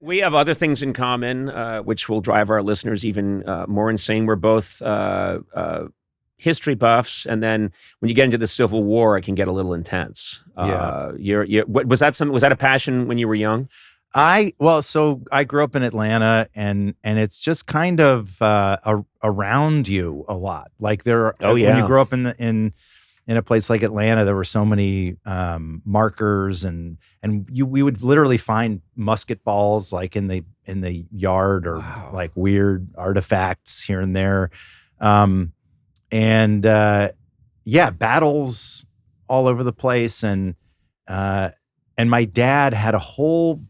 We have other things in common, which will drive our listeners even more insane. We're both history buffs, and then when you get into the Civil War, it can get a little intense. Was that a passion when you were young? So I grew up in Atlanta, and it's just kind of around you a lot. Like when you grow up in a place like Atlanta, there were so many markers, and we would literally find musket balls like in the yard, or like weird artifacts here and there, battles all over the place, and my dad had a whole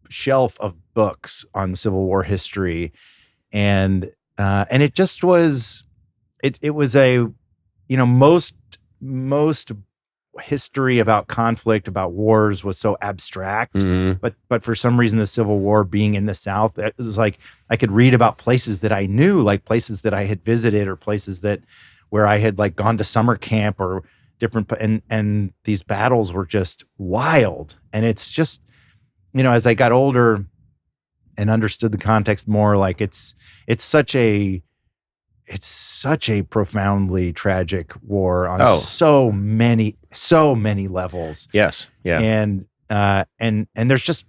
shelf of books on Civil War history, and it just was it was a most history about conflict, about wars, was so abstract. Mm-hmm. But for some reason, the Civil War being in the South, it was like I could read about places that I knew, like places that I had visited, or places where I had like gone to summer camp, or different, and these battles were just wild. And it's just, as I got older and understood the context more, like it's such a profoundly tragic war on so many levels. Yes. Yeah. And there's just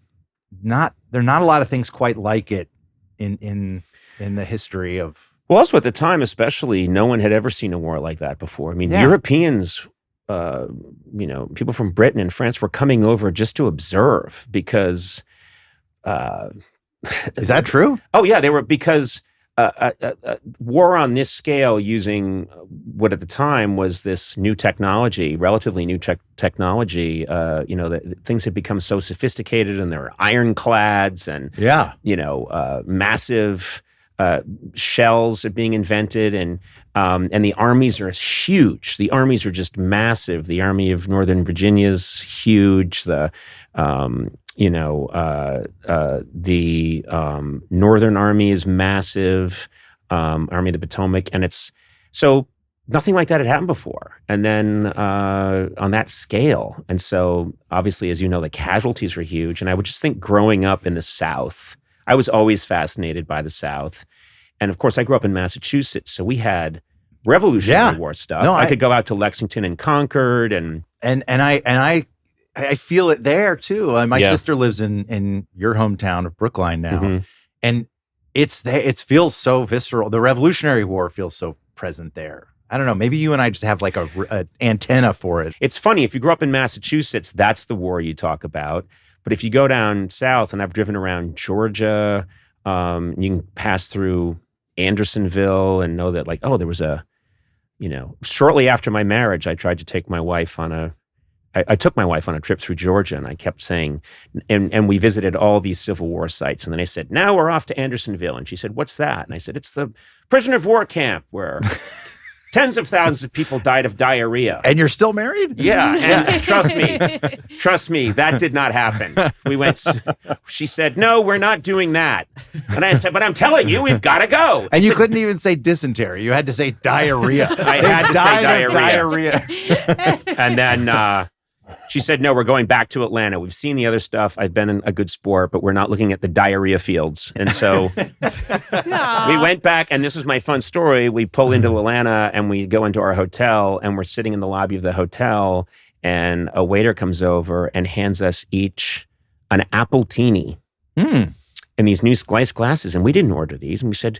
not a lot of things quite like it in the history of. Well, also at the time, especially, no one had ever seen a war like that before. I mean, Europeans, people from Britain and France were coming over just to observe because. Is that true? Oh yeah, they were, because. War on this scale, using what at the time was this new technology, relatively new technology, things had become so sophisticated, and there were ironclads and massive shells are being invented, and the armies are huge. The armies are just massive. The Army of Northern Virginia is huge. The Northern Army is massive, Army of the Potomac, and it's so nothing like that had happened before. And then on that scale, and so obviously, as you know, the casualties were huge. And I would just think, growing up in the South, I was always fascinated by the South, and of course, I grew up in Massachusetts, so we had Revolutionary War stuff. I could go out to Lexington and Concord, and I feel it there too. My sister lives in your hometown of Brookline now, and it feels so visceral. The Revolutionary War feels so present there. I don't know. Maybe you and I just have like a antenna for it. It's funny, if you grew up in Massachusetts, that's the war you talk about. But if you go down south, and I've driven around Georgia, you can pass through Andersonville and know that, like, there was shortly after my marriage, I tried to take my wife on I took my wife on a trip through Georgia, and I kept saying, and we visited all these Civil War sites. And then I said, now we're off to Andersonville. And she said, what's that? And I said, it's the prisoner of war camp where tens of thousands of people died of diarrhea. And you're still married? Yeah. And trust me, that did not happen. She said, no, we're not doing that. And I said, but I'm telling you, we've got to go. And you couldn't even say dysentery. You had to say diarrhea. I had to say diarrhea. And then she said, no, we're going back to Atlanta. We've seen the other stuff. I've been a good sport, but we're not looking at the diarrhea fields. And so we went back, and this is my fun story. We pull into Atlanta, and we go into our hotel, and we're sitting in the lobby of the hotel, and a waiter comes over and hands us each an Appletini in these new sliced glasses. And we didn't order these. And we said,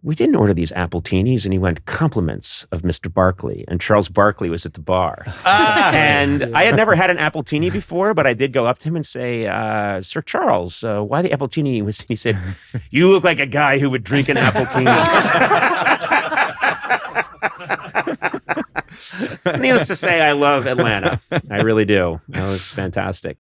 we didn't order these Appletinis. And he went, compliments of Mr. Barkley. And Charles Barkley was at the bar. And I had never had an Appletini before, but I did go up to him and say, Sir Charles, why the Appletini? He said, you look like a guy who would drink an Appletini. Needless to say, I love Atlanta. I really do. It was fantastic.